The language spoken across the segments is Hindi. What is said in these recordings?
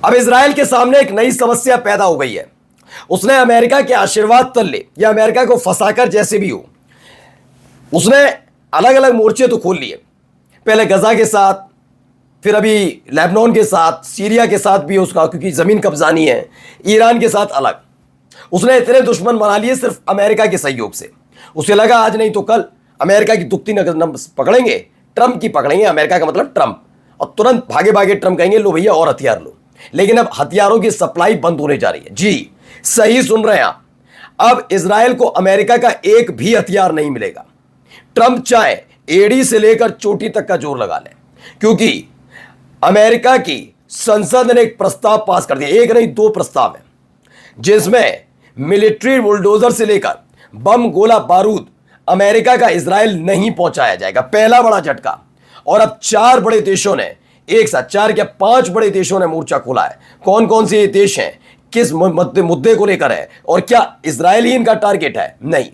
अब इजराइल के सामने एक नई समस्या पैदा हो गई है। उसने अमेरिका के आशीर्वाद तल्ले या अमेरिका को फंसाकर जैसे भी हो, उसने अलग अलग मोर्चे तो खोल लिए। पहले गजा के साथ, फिर अभी लेबनान के साथ, सीरिया के साथ भी उसका, क्योंकि जमीन कब्जानी है, ईरान के साथ अलग। उसने इतने दुश्मन बना लिए सिर्फ अमेरिका के सहयोग से। उसे लगा आज नहीं तो कल अमेरिका की दुखती नजर पकड़ेंगे, ट्रंप की पकड़ेंगे, अमेरिका का मतलब ट्रंप, और तुरंत भागे भागे ट्रंप कहेंगे लो भैया और हथियार लो। लेकिन अब हथियारों की सप्लाई बंद होने जा रही है। जी सही सुन रहे हैं आप, अब इजराइल को अमेरिका का एक भी हथियार नहीं मिलेगा। ट्रंप चाहे एड़ी से लेकर चोटी तक का जोर लगा ले, क्योंकि अमेरिका की संसद ने एक प्रस्ताव पास कर दिया। एक नहीं दो प्रस्ताव है, जिसमें मिलिट्री बुलडोजर से लेकर बम गोला बारूद अमेरिका का इजराइल नहीं पहुंचाया जाएगा। पहला बड़ा झटका। और अब 4 बड़े देशों ने एक साथ, 4 क्या 5 बड़े देशों ने मोर्चा खोला है। कौन कौन से ये देश हैं, किस मुद्दे को लेकर है, और क्या इजराइल ही इनका टारगेट है? नहीं,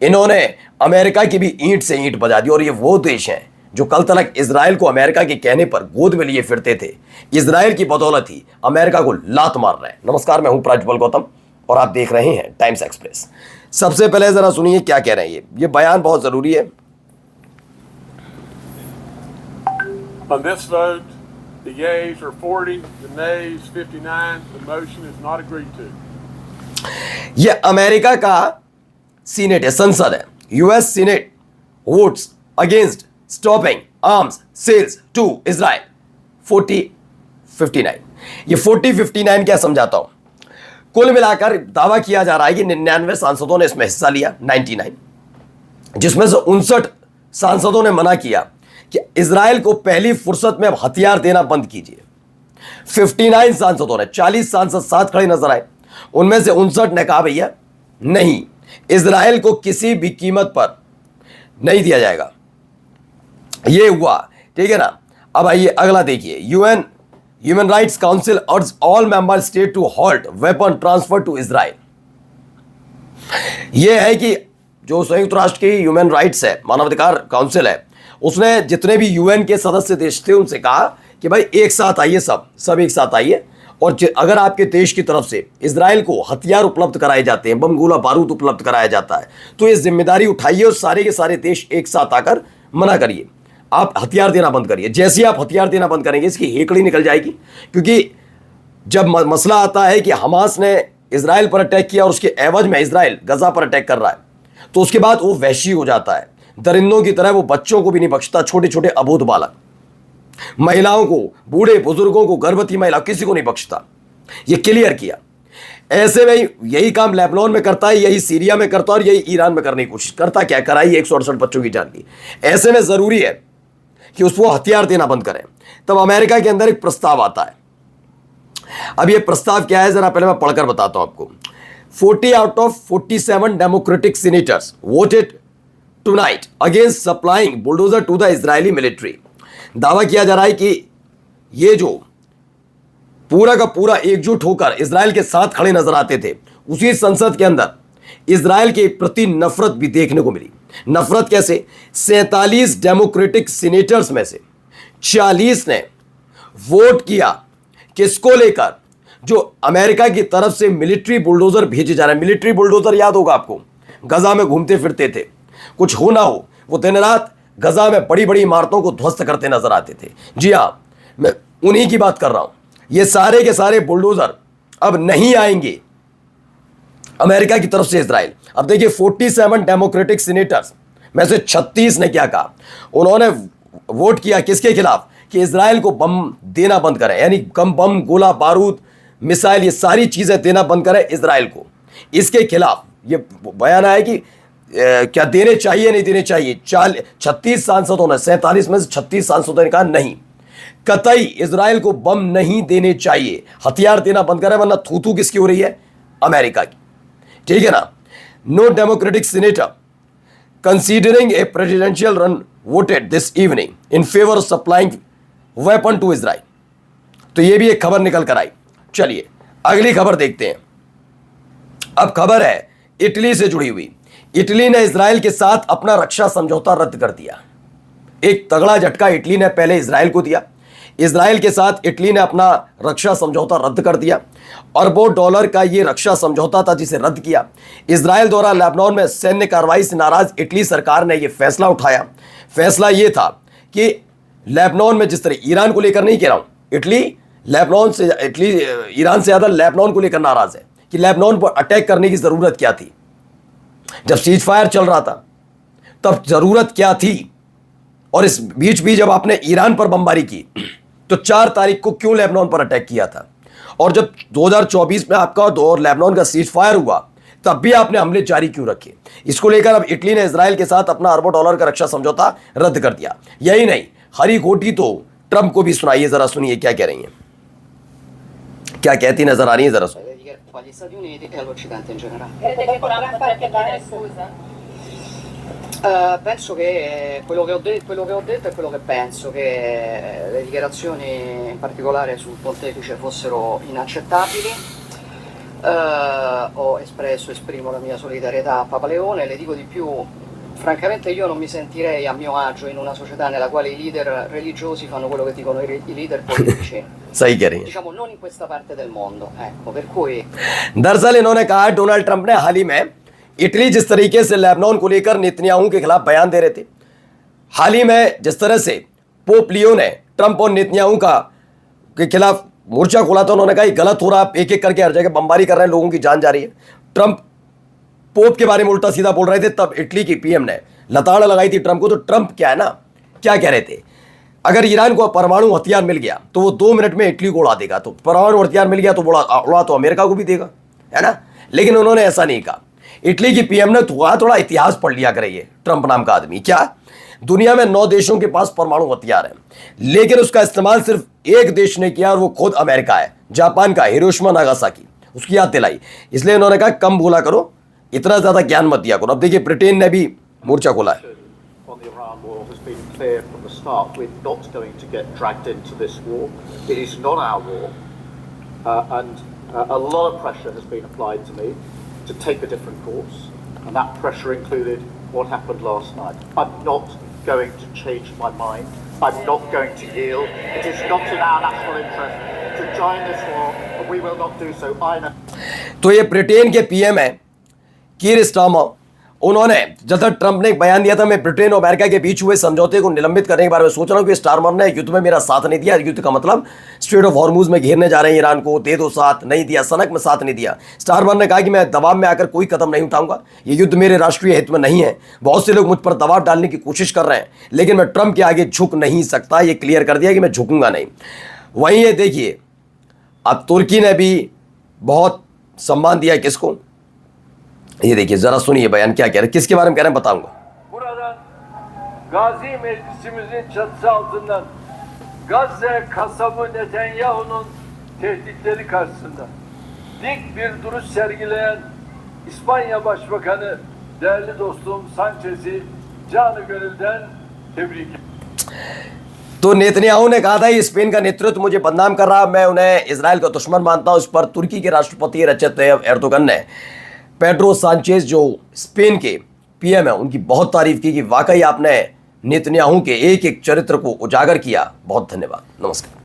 इन्होंने अमेरिका की भी ईंट से ईंट बजा दी। और ये वो देश हैं जो कल तक इजराइल को अमेरिका के कहने पर गोद में लिए फिरते थे। इजराइल की बदौलत ही अमेरिका को लात मार रहे हैं। नमस्कार, मैं हूं प्राज्वल गौतम और आप देख रहे हैं टाइम्स एक्सप्रेस। सबसे पहले जरा सुनिए क्या कह रहे हैं ये बयान बहुत जरूरी है। On this vote, the yeas are 40, the nays 59. The motion is not agreed to. ये अमेरिका का सीनेट है, संसद है। US senate votes against stopping arms sales to Israel 40-59। ये 40-59 क्या समझाता हूं। कुल मिलाकर दावा किया जा रहा है कि 99 सांसदों ने इसमें हिस्सा लिया, 99, जिसमें से 59 सांसदों ने मना किया कि इजराइल को पहली फुर्सत में अब हथियार देना बंद कीजिए। 59 सांसदों ने, 40 सांसद साथ खड़े नजर आए, उनमें से 59 ने कहा भैया नहीं, इजराइल को किसी भी कीमत पर नहीं दिया जाएगा। ये हुआ, ठीक है ना। अब आइए अगला देखिए। UN human rights council urge all member state to halt weapon transfer to Israel. यह है कि जो संयुक्त राष्ट्र की ह्यूमन राइट्स है, मानवाधिकार काउंसिल है, उसने जितने भी यूएन के सदस्य देश थे उनसे कहा कि भाई एक साथ आइए, सब एक साथ आइए, और अगर आपके देश की तरफ से इजराइल को हथियार उपलब्ध कराए जाते हैं, बम गोला बारूद उपलब्ध कराया जाता है, तो ये जिम्मेदारी उठाइए और सारे के सारे देश एक साथ आकर मना करिए, आप हथियार देना बंद करिए। जैसे ही आप हथियार देना बंद करेंगे इसकी हेकड़ी निकल जाएगी। क्योंकि जब मसला आता है कि हमास ने इजराइल पर अटैक किया और उसके एवज में इजराइल गजा पर अटैक कर रहा है, तो उसके बाद वो वहशी हो जाता है, दरिंदों की तरह वो बच्चों को भी नहीं बख्शता, छोटे छोटे अबोध बालक, महिलाओं को, बूढ़े बुजुर्गों को, गर्भवती महिला, किसी को नहीं बख्शता। ये क्लियर किया। ऐसे में यही काम लेबनान में करता है, यही सीरिया में करता है और यही ईरान में करने की कोशिश करता। क्या कराई 168 बच्चों की जान ली। ऐसे में जरूरी है कि उसको हथियार देना बंद करें। तब अमेरिका के अंदर एक प्रस्ताव आता है। अब यह प्रस्ताव क्या है जरा पहले मैं पढ़कर बताता हूं आपको। 40 out of 47 democratic senators voted tonight against supplying bulldozer to the Israeli military. दावा किया जा रहा है कि ये जो पूरा का पूरा एकजुट होकर इजराइल के साथ खड़े नजर आते थे, उसी संसद के अंदर इजराइल के प्रति नफरत भी देखने को मिली। नफरत कैसे? 47 डेमोक्रेटिक सीनेटर्स में से 40 ने वोट किया किसको लेकर? जो अमेरिका की तरफ से मिलिट्री बुलडोजर भेजे जा रहे हैं। मिलिट्री बुलडोजर याद होगा आपको, गजा में घूमते फिरते थे, कुछ हो ना हो वो दिन रात गजा में बड़ी बड़ी इमारतों को ध्वस्त करते नजर आते थे। जी हां, मैं उन्हीं की बात कर रहा हूं। ये सारे के सारे बुलडोजर अब नहीं आएंगे अमेरिका की तरफ से इजराइल। अब देखिए 47 डेमोक्रेटिक सीनेटर्स में से 36 ने क्या कहा? उन्होंने वोट किया किसके खिलाफ? कि इजराइल को बम देना बंद करें, यानी बम गोला बारूद मिसाइल ये सारी चीजें देना बंद करें इजराइल को। इसके खिलाफ ये बयान आया कि क्या देने चाहिए नहीं देने चाहिए। 36 सांसदों ने, 47 में से 36 सांसदों ने कहा नहीं, कतई इजराइल को बम नहीं देने चाहिए, हथियार देना बंद करें, वरना थूथू किसकी हो रही है? अमेरिका की, ठीक है ना। No democratic senator considering a presidential run voted this evening in favour of supplying weapon to Israel. तो यह भी एक खबर निकल कर आई। चलिए अगली खबर देखते हैं। अब खबर है इटली से जुड़ी हुई। इटली ने इजराइल के साथ अपना रक्षा समझौता रद्द कर दिया। एक तगड़ा झटका इटली ने पहले इजराइल को दिया, इजराइल के साथ इटली ने अपना रक्षा समझौता रद्द कर दिया। अरबों डॉलर का ये रक्षा समझौता था जिसे रद्द किया। इजराइल द्वारा लेबनान में सैन्य कार्रवाई से नाराज इटली सरकार ने यह फैसला उठाया। फैसला यह था कि लेबनान में, जिस तरह ईरान को लेकर नहीं कह रहा हूं, इटली ईरान से ज्यादा लेबनान को लेकर नाराज है कि लेबनान पर अटैक करने की जरूरत क्या थी। जब सीज फायर चल रहा था तब जरूरत क्या थी, और इस बीच भी जब आपने ईरान पर बमबारी की तो 4 तारीख को क्यों लेबनान पर अटैक किया था, और जब 2024 में आपका और लेबनान का सीज फायर हुआ तब भी आपने हमले जारी क्यों रखे। इसको लेकर अब इटली ने इजराइल के साथ अपना अरबों डॉलर का रक्षा समझौता रद्द कर दिया। यही नहीं, हरी घोटी तो ट्रंप को भी सुनाइए, जरा सुनिए क्या कह रही हैं, क्या कहती नजर आ रही है, जरा सुनिए। Gli Stati Uniti e all'Occidente in generale. Crede che Trump potrebbe chiedere scusa? Penso che quello che ho detto è quello che penso, che le dichiarazioni in particolare sul pontefice fossero inaccettabili. Esprimo la mia solidarietà a Papa Leone. Le dico di più, francamente io non mi sentirei a mio agio in una società nella quale i leader religiosi fanno quello che dicono i leader politici. सही कह रही हैं। Diciamo non in questa parte del mondo, ecco, per cui दरअसल इन्होंने कहा, डोनाल्ड ट्रंप ने हाल ही में इटली जिस तरीके से लेबनान को लेकर नेतन्याहू के खिलाफ बयान दे रहे थे, हाल ही में जिस तरह से पोप लियो ने ट्रंप और नेतन्याहू के खिलाफ मोर्चा खोला था, उन्होंने कहा ये गलत हो रहा है, एक एक करके हर जगह बमबारी कर रहे हैं, लोगों की जान जा रही है। ट्रंप पोप के बारे में उल्टा सीधा बोल रहे थे, तब इटली की पीएम ने लताड़ लगाई थी ट्रंप को। तो ट्रंप क्या है ना, क्या कह रहे थे, अगर ईरान को परमाणु हथियार मिल गया तो वो 2 मिनट में इटली को उड़ा देगा, तो परमाणु हथियार मिल गया तो उड़ा तो अमेरिका को भी देगा, है ना। लेकिन उन्होंने ऐसा नहीं कहा। इटली की पीएम ने थोड़ा इतिहास पढ़ लिया करिए, ट्रंप नाम का आदमी, क्या दुनिया में 9 देशों के पास परमाणु हथियार है, लेकिन उसका इस्तेमाल सिर्फ एक देश ने किया और वो खुद अमेरिका है, जापान का हिरोशिमा नागासाकी, उसकी याद दिलाई। इसलिए उन्होंने कहा कम बोला करो, इतना ज्यादा ज्ञान मत दिया करो। अब देखिए ब्रिटेन ने भी मोर्चा खोला है। On the Iran war has been clear from the start. We're not going to get dragged into this war. It is not our war, and a lot of pressure has been applied to me to take a different course, and that pressure included what happened last night. I'm not going to change my mind. I'm not going to yield. It is not in our national interest to join this war, and we will not do so. I know. तो ये ब्रिटेन के पीएम है कीर स्टारमर। उन्होंने जब तक ट्रंप ने एक बयान दिया था, मैं ब्रिटेन और अमेरिका के बीच हुए समझौते को निलंबित करने के बारे में सोच रहा हूं कि स्टारमर ने युद्ध में मेरा साथ नहीं दिया। युद्ध का मतलब स्ट्रेट ऑफ हॉर्मुज में घेरने जा रहे हैं ईरान को, दे दो साथ, नहीं दिया। सनक में साथ नहीं दिया। स्टारमर ने कहा कि मैं दबाव में आकर कोई कदम नहीं उठाऊंगा, ये युद्ध मेरे राष्ट्रीय हित में नहीं है। बहुत से लोग मुझ पर दबाव डालने की कोशिश कर रहे हैं, लेकिन मैं ट्रंप के आगे झुक नहीं सकता। ये क्लियर कर दिया कि मैं झुकूंगा नहीं। वहीं ये देखिए, अब तुर्की ने भी बहुत सम्मान दिया किसको, ये देखिए जरा सुनिए बयान क्या कह रहे हैं, किसके बारे में कह रहे हैं बताऊंगा। Buradan Gazi Meclisimizin çatısı altından Gazze kasabı Netanyahu'nun tehditleri karşısında dik bir duruş sergileyen İspanya Başbakanı değerli dostum Sanchez'i canı gönülden tebrik ederim. तो नेतन्याहू ने कहा था ये स्पेन का नेतृत्व मुझे बदनाम कर रहा, मैं उन्हें इजराइल का दुश्मन मानता हूं। इस पर तुर्की के राष्ट्रपति रजब तय्यप एर्दोगन ने पेड्रो सांचेज जो स्पेन के पीएम है उनकी बहुत तारीफ की कि वाकई आपने नेतन्याहू के एक एक चरित्र को उजागर किया। बहुत धन्यवाद, नमस्कार।